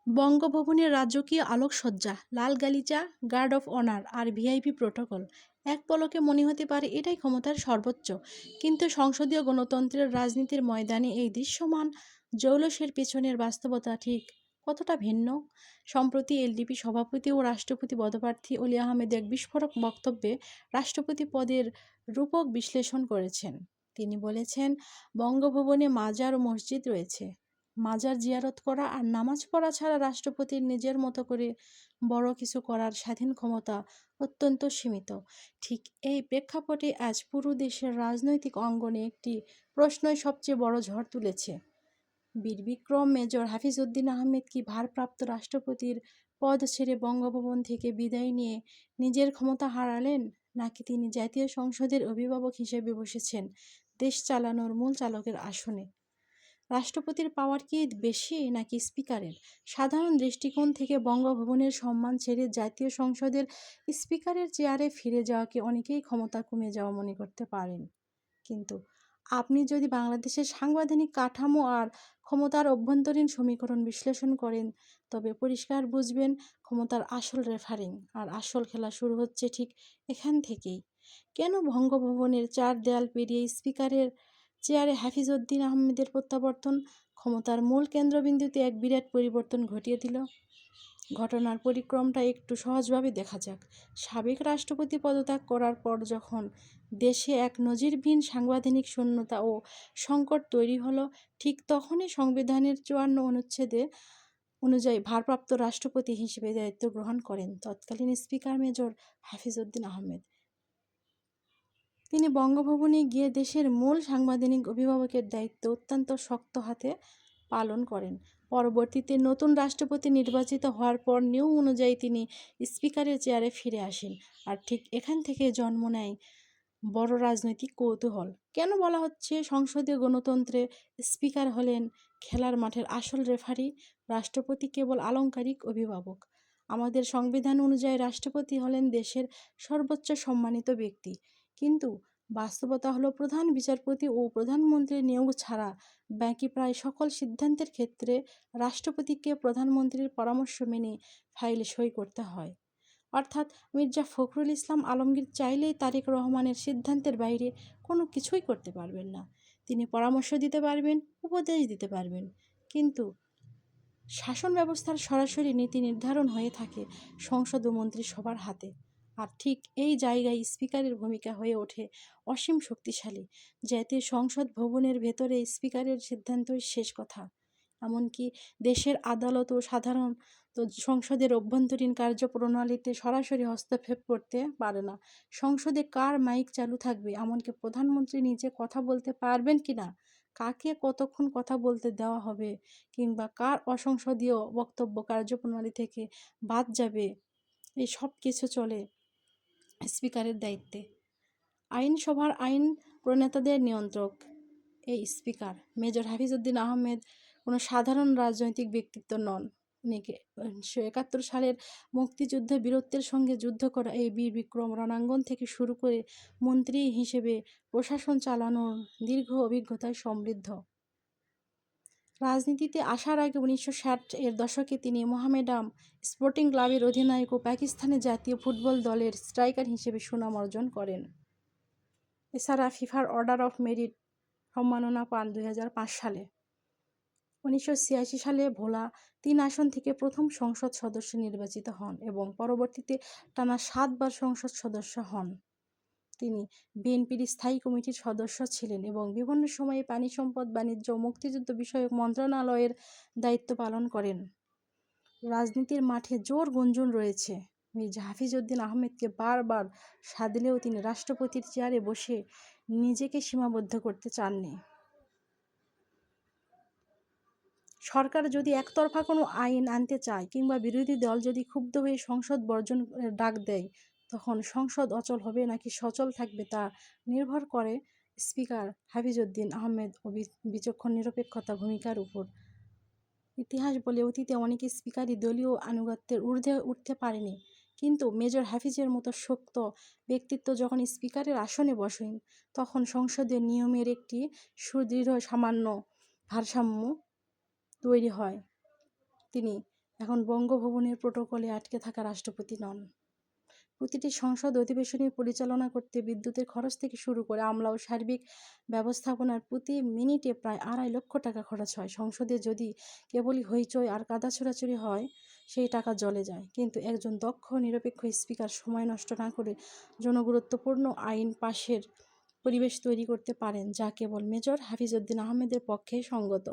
বঙ্গভবনের রাজকীয় আলোকসজ্জা, লাল গালিচা, গার্ড অফ অনার আর ভিআইপি প্রোটোকল। এক পলকে মনে হতে পারে এটাই ক্ষমতার সর্বোচ্চ। কিন্তু সংসদীয় গণতন্ত্রের রাজনীতির ময়দানে এই দৃশ্যমান জৌলসের পেছনের বাস্তবতা ঠিক কতটা ভিন্ন? সম্প্রতি এলডিপি সভাপতি ও রাষ্ট্রপতি পদপ্রার্থী অলি আহমেদ এক বিস্ফোরক বক্তব্যে রাষ্ট্রপতি পদের রূপক বিশ্লেষণ করেছেন। তিনি বলেছেন, বঙ্গভবনে মাজার ও মসজিদ রয়েছে। মাজার জিয়ারত করা আর নামাজ পড়া ছাড়া রাষ্ট্রপতির নিজের মতো করে বড় কিছু করার স্বাধীন ক্ষমতা অত্যন্ত সীমিত। ঠিক এই প্রেক্ষাপটে আজ পুরো দেশের রাজনৈতিক অঙ্গনে একটি প্রশ্নই সবচেয়ে বড় ঝড় তুলেছে। বীরবিক্রম মেজর হাফিজউদ্দিন আহমেদ কি ভারপ্রাপ্ত রাষ্ট্রপতির পদ ছেড়ে বঙ্গভবন থেকে বিদায় নিয়ে নিজের ক্ষমতা হারালেন, নাকি তিনি জাতীয় সংসদের অভিভাবক হিসেবে বসেছেন দেশ চালানোর মূল চালকের আসনে? রাষ্ট্রপতির পাওয়ার কি বেশি নাকি স্পিকারের? সাধারণ দৃষ্টিকোণ থেকে বঙ্গভবনের সম্মান ছেড়ে জাতীয় সংসদের স্পিকারের চেয়ারে ফিরে যাওয়াকে অনেকেই ক্ষমতা কমে যাওয়া মনে করতে পারেন। কিন্তু আপনি যদি বাংলাদেশের সাংবিধানিক কাঠামো আর ক্ষমতার অভ্যন্তরীণ সমীকরণ বিশ্লেষণ করেন, তবে পরিষ্কার বুঝবেন ক্ষমতার আসল রেফারিং আর আসল খেলা শুরু হচ্ছে ঠিক এখান থেকেই। কেন বঙ্গভবনের চার দেয়াল পেরিয়ে স্পিকারের চেয়ারে হাফিজউদ্দিন আহমেদের প্রত্যাবর্তন ক্ষমতার মূল কেন্দ্রবিন্দুতে এক বিরাট পরিবর্তন ঘটিয়ে দিল? ঘটনার পরিক্রমটা একটু সহজভাবে দেখা যাক। সাবেক রাষ্ট্রপতি পদত্যাগ করার পর যখন দেশে এক নজিরবিহীন সাংবিধানিক শূন্যতা ও সংকট তৈরি হলো, ঠিক তখনই সংবিধানের ৫৪ অনুচ্ছেদে অনুযায়ী ভারপ্রাপ্ত রাষ্ট্রপতি হিসেবে দায়িত্ব গ্রহণ করেন তৎকালীন স্পিকার মেজর হাফিজউদ্দিন আহমেদ। তিনি বঙ্গভবনে গিয়ে দেশের মূল সাংবিধানিক অভিভাবকের দায়িত্ব অত্যন্ত শক্ত হাতে পালন করেন। পরবর্তীতে নতুন রাষ্ট্রপতি নির্বাচিত হওয়ার পর নিয়ম অনুযায়ী তিনি স্পিকারের চেয়ারে ফিরে আসেন। আর ঠিক এখান থেকে জন্ম নেয় বড় রাজনৈতিক কৌতূহল। কেন বলা হচ্ছে সংসদীয় গণতন্ত্রে স্পিকার হলেন খেলার মাঠের আসল রেফারি, রাষ্ট্রপতি কেবল আলংকারিক অভিভাবক? আমাদের সংবিধান অনুযায়ী রাষ্ট্রপতি হলেন দেশের সর্বোচ্চ সম্মানিত ব্যক্তি। কিন্তু বাস্তবতা হলো প্রধান বিচারপতি ও প্রধানমন্ত্রীর নিয়োগ ছাড়া বাকি প্রায় সকল সিদ্ধান্তের ক্ষেত্রে রাষ্ট্রপতিকে প্রধানমন্ত্রীর পরামর্শ মেনে ফাইলে সই করতে হয়। অর্থাৎ মির্জা ফখরুল ইসলাম আলমগীর চাইলেই তারেক রহমানের সিদ্ধান্তের বাইরে কোনো কিছুই করতে পারবেন না। তিনি পরামর্শ দিতে পারবেন, উপদেশ দিতে পারবেন, কিন্তু শাসন ব্যবস্থার সরাসরি নীতি নির্ধারণ হয়ে থাকে সংসদ ও মন্ত্রিসভার হাতে। আর ঠিক এই জায়গায় স্পিকারের ভূমিকা হয়ে ওঠে অসীম শক্তিশালী। জাতীয় সংসদ ভবনের ভেতরে স্পিকারের সিদ্ধান্তই শেষ কথা। এমনকি দেশের আদালত ও সাধারণ সংসদের অভ্যন্তরীণ কার্যপ্রণালীতে সরাসরি হস্তক্ষেপ করতে পারে না। সংসদে কার মাইক চালু থাকবে, এমনকি প্রধানমন্ত্রী নিজে কথা বলতে পারবেন কিনা, কাকে কতক্ষণ কথা বলতে দেওয়া হবে, কিংবা কার অসংসদীয় বক্তব্য কার্যপ্রণালী থেকে বাদ যাবে, এই সব কিছু চলে স্পিকারের দায়িত্বে। আইনসভার আইন প্রণেতাদের নিয়ন্ত্রক এই স্পিকার। মেজর হাফিজউদ্দিন আহমেদ কোনো সাধারণ রাজনৈতিক ব্যক্তিত্ব নন। উনি ১৯৭১ সালের মুক্তিযুদ্ধে বীরত্বের সঙ্গে যুদ্ধ করা এই বীর বিক্রম রণাঙ্গন থেকে শুরু করে মন্ত্রী হিসেবে প্রশাসন চালানোর দীর্ঘ অভিজ্ঞতায় সমৃদ্ধ। রাজনীতিতে আসার আগে ১৯৬০-এর দশকে তিনি মোহামেডান স্পোর্টিং ক্লাবের অধিনায়ক ও পাকিস্তানের জাতীয় ফুটবল দলের স্ট্রাইকার হিসেবে সুনাম অর্জন করেন। এছাড়া ফিফার অর্ডার অফ মেরিট সম্মাননা পান ২০০৫ সালে। ১৯৮৬ সালে ভোলা ৩ আসন থেকে প্রথম সংসদ সদস্য নির্বাচিত হন এবং পরবর্তীতে টানা ৭ বার সংসদ সদস্য হন। তিনি বিএনপির স্থায়ী কমিটির সদস্য ছিলেন এবং বিভিন্ন সময়ে পানি সম্পদ, বাণিজ্য ও মুক্তিযুদ্ধ বিষয়ক মন্ত্রণালয়ের দায়িত্ব পালন করেন। রাজনীতির মাঠে জোর গুঞ্জন রয়েছে, মির্জা হাফিজউদ্দিন আহমেদকে বারবার সাধলেও তিনি রাষ্ট্রপতির চেয়ারে বসে নিজেকে সীমাবদ্ধ করতে চাননি। সরকার যদি একতরফা কোনো আইন আনতে চায় কিংবা বিরোধী দল যদি ক্ষুব্ধ হয়ে সংসদ বর্জনের ডাক দেয়, তখন সংসদ অচল হবে নাকি সচল থাকবে তা নির্ভর করে স্পিকার হাফিজউদ্দিন আহমেদ ও বিচক্ষণ নিরপেক্ষতা ভূমিকার উপর। ইতিহাস বলে অতীতে অনেক স্পিকারই দলীয় আনুগত্যের ঊর্ধ্বে উঠতে পারেনি, কিন্তু মেজর হাফিজের মতো শক্ত ব্যক্তিত্ব যখন স্পিকারের আসনে বসেন, তখন সংসদের নিয়মের একটি সুদৃঢ় সামান্য ভারসাম্য তৈরি হয়। তিনি এখন বঙ্গভবনের প্রোটোকলে আটকে থাকা রাষ্ট্রপতি নন। প্রতিটি সংসদ অধিবেশনই পরিচালনা করতে বিদ্যুতের খরচ থেকে শুরু করে আমলা ও সার্বিক ব্যবস্থাপনার প্রতি মিনিটে প্রায় 2.5 লক্ষ টাকা খরচ হয়। সংসদে যদি কেবলই হইচই আর কাদা ছোড়াছুড়ি হয়, সেই টাকা জলে যায়। কিন্তু একজন দক্ষ নিরপেক্ষ স্পিকার সময় নষ্ট না করে জনগুরুত্বপূর্ণ আইন পাশের পরিবেশ তৈরি করতে পারেন, যা কেবল মেজর হাফিজউদ্দিন আহমেদের পক্ষে সঙ্গত।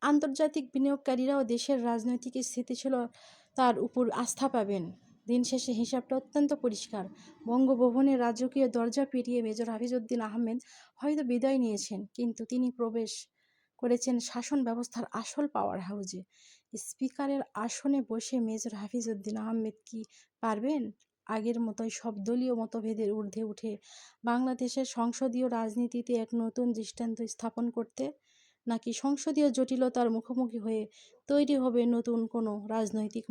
আন্তর্জাতিক বিনিয়োগকারীরাও দেশের রাজনৈতিক স্থিতিশীলতার উপর আস্থা পাবেন। দিন শেষে হিসাবটা অত্যন্ত পরিষ্কার। বঙ্গভবনের রাজকীয় দরজা পেরিয়ে মেজর হাফিজউদ্দিন আহমেদ হয়তো বিদায় নিয়েছেন, কিন্তু তিনি প্রবেশ করেছেন শাসন ব্যবস্থার আসল পাওয়ার হাউজে। স্পিকারের আসনে বসে মেজর হাফিজউদ্দিন আহমেদ কি পারবেন আগের মতোই সব দলীয় মতভেদের ঊর্ধ্বে উঠে বাংলাদেশের সংসদীয় রাজনীতিতে এক নতুন দৃষ্টান্ত স্থাপন করতে, নাকি সংসদীয় জটিলতার মুখোমুখি হয়ে তৈরি হবে নতুন কোনো রাজনৈতিক